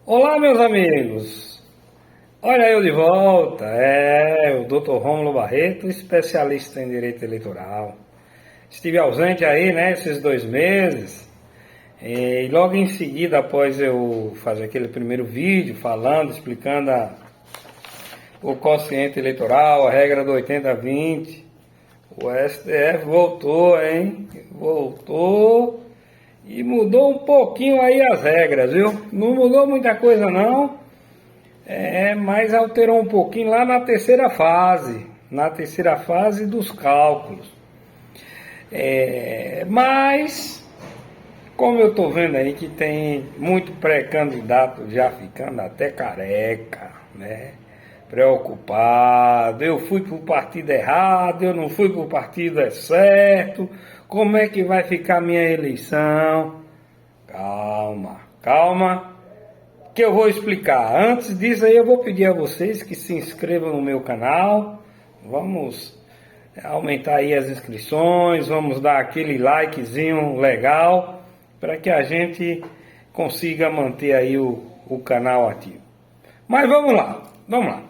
Olá, meus amigos! Olha eu de volta, o Dr. Rômulo Barreto, especialista em direito eleitoral. Estive ausente aí, né, esses 2 meses, e logo em seguida, após eu fazer aquele primeiro vídeo falando, explicando o quociente eleitoral, a regra do 80-20, o STF voltou, hein? Voltou e mudou um pouquinho aí as regras, viu? Não mudou muita coisa não. Mas alterou um pouquinho lá na terceira fase dos cálculos. Mas, como eu estou vendo aí que tem muito pré-candidato já ficando até careca, né? Preocupado, eu fui para o partido errado, eu não fui para o partido certo, como é que vai ficar a minha eleição? Calma, calma, que eu vou explicar. Antes disso aí eu vou pedir a vocês que se inscrevam no meu canal. Vamos aumentar aí as inscrições, vamos dar aquele likezinho legal para que a gente consiga manter aí o canal ativo. Mas vamos lá, vamos lá.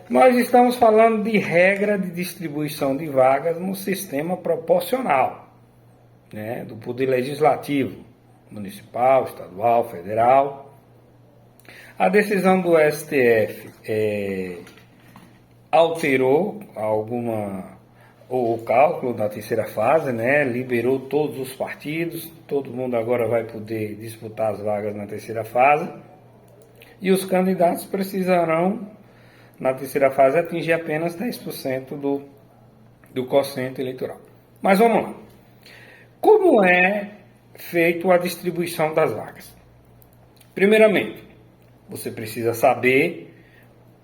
Nós estamos falando de regra de distribuição de vagas no sistema proporcional, né, do Poder Legislativo, municipal, estadual, federal. A decisão do STF alterou o cálculo da terceira fase, né? Liberou todos os partidos, todo mundo agora vai poder disputar as vagas na terceira fase. E os candidatos precisarão, na terceira fase, atingir apenas 10% do quociente eleitoral. Mas vamos lá. Como é feita a distribuição das vagas? Primeiramente, você precisa saber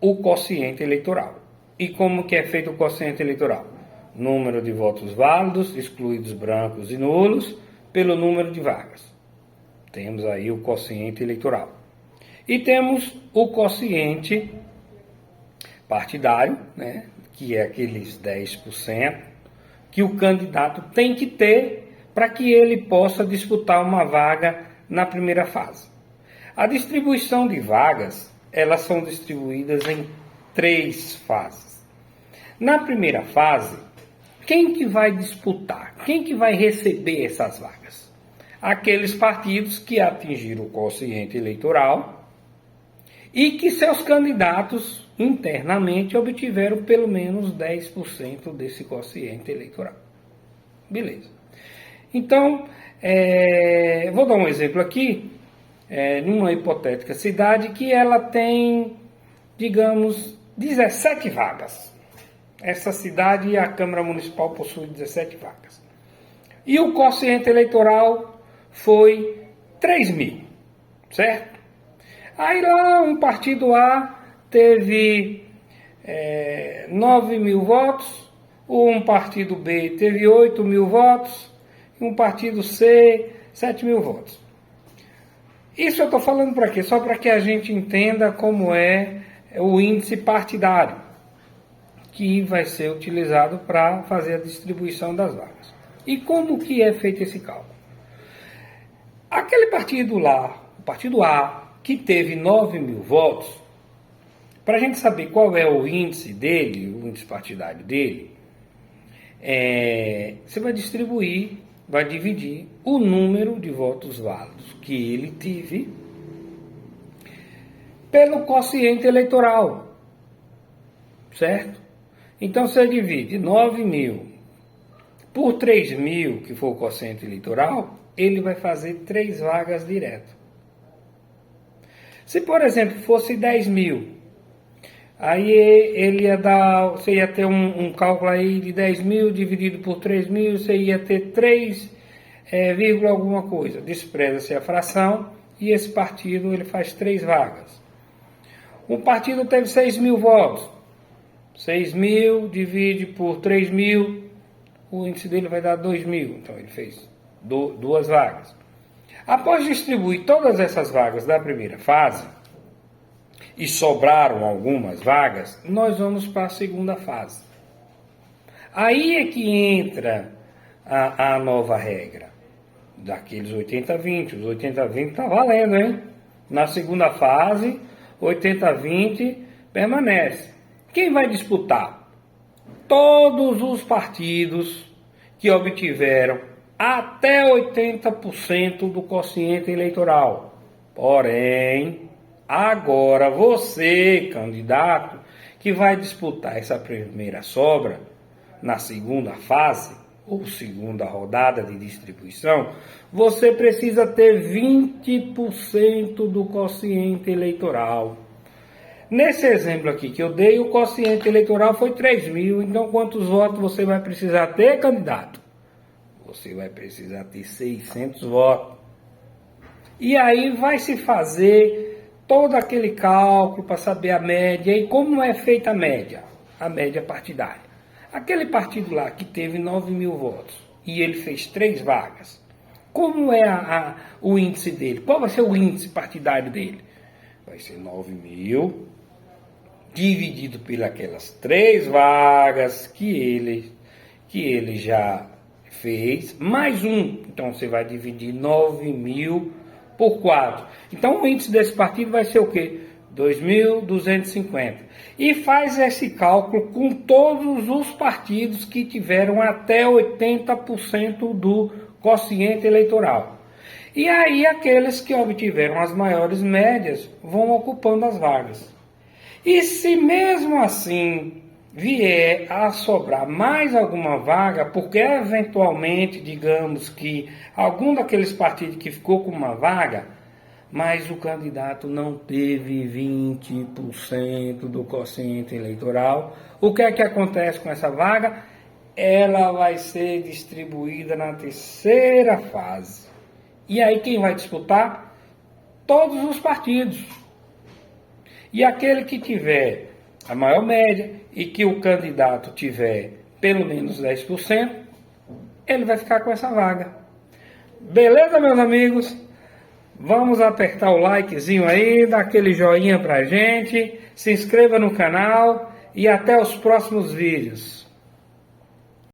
o quociente eleitoral. E como que é feito o quociente eleitoral? Número de votos válidos, excluídos brancos e nulos, pelo número de vagas. Temos aí o quociente eleitoral. E temos o quociente partidário, né, que é aqueles 10% que o candidato tem que ter para que ele possa disputar uma vaga na primeira fase. A distribuição de vagas, elas são distribuídas em 3 fases. Na primeira fase, quem que vai disputar? Quem que vai receber essas vagas? Aqueles partidos que atingiram o quociente eleitoral e que seus candidatos internamente obtiveram pelo menos 10% desse quociente eleitoral. Beleza. Então, vou dar um exemplo aqui. Numa hipotética cidade que ela tem, digamos, 17 vagas. Essa cidade, a Câmara Municipal possui 17 vagas. E o quociente eleitoral foi 3.000, certo? Aí lá um partido A teve 9.000 votos, um partido B teve 8.000 votos, e um partido C 7.000 votos. Isso eu estou falando para quê? Só para que a gente entenda como é o índice partidário que vai ser utilizado para fazer a distribuição das vagas. E como que é feito esse cálculo? Aquele partido lá, o partido A, que teve 9.000 votos, para a gente saber qual é o índice dele, o índice partidário dele, você vai dividir o número de votos válidos que ele teve pelo quociente eleitoral, certo? Então você divide 9.000 por 3.000, que for o quociente eleitoral, ele vai fazer 3 vagas direto. Se, por exemplo, fosse 10.000, aí você ia ter um cálculo aí de 10.000 dividido por 3.000, você ia ter 3, alguma coisa. Despreza-se a fração e esse partido ele faz 3 vagas. Um partido teve 6.000 votos. 6.000 divide por 3.000, o índice dele vai dar 2.000. Então ele fez 2 vagas. Após distribuir todas essas vagas da primeira fase, e sobraram algumas vagas, nós vamos para a segunda fase. Aí é que entra a nova regra, daqueles 80-20. Os 80-20 tá valendo, hein? Na segunda fase, 80-20 permanece. Quem vai disputar? Todos os partidos que obtiveram até 80% do quociente eleitoral. Porém, agora você, candidato, que vai disputar essa primeira sobra na segunda fase, ou segunda rodada de distribuição, você precisa ter 20% do quociente eleitoral. Nesse exemplo aqui que eu dei, o quociente eleitoral foi 3.000, então quantos votos você vai precisar ter, candidato? Você vai precisar ter 600 votos. E aí vai se fazer todo aquele cálculo para saber a média. E como é feita a média? A média partidária. Aquele partido lá que teve 9.000 votos e ele fez 3 vagas, como é o índice dele? Qual vai ser o índice partidário dele? Vai ser 9.000 dividido pelas 3 vagas que ele já fez, mais 1. Então você vai dividir 9.000 por 4. Então o índice desse partido vai ser o quê? 2.250. E faz esse cálculo com todos os partidos que tiveram até 80% do quociente eleitoral. E aí aqueles que obtiveram as maiores médias vão ocupando as vagas. E se mesmo assim vier a sobrar mais alguma vaga, porque eventualmente, digamos que algum daqueles partidos que ficou com uma vaga, mas o candidato não teve 20% do quociente eleitoral, o que é que acontece com essa vaga? Ela vai ser distribuída na terceira fase. E aí quem vai disputar? Todos os partidos. E aquele que tiver a maior média e que o candidato tiver pelo menos 10%, ele vai ficar com essa vaga. Beleza, meus amigos? Vamos apertar o likezinho aí, dá aquele joinha pra gente, se inscreva no canal e até os próximos vídeos.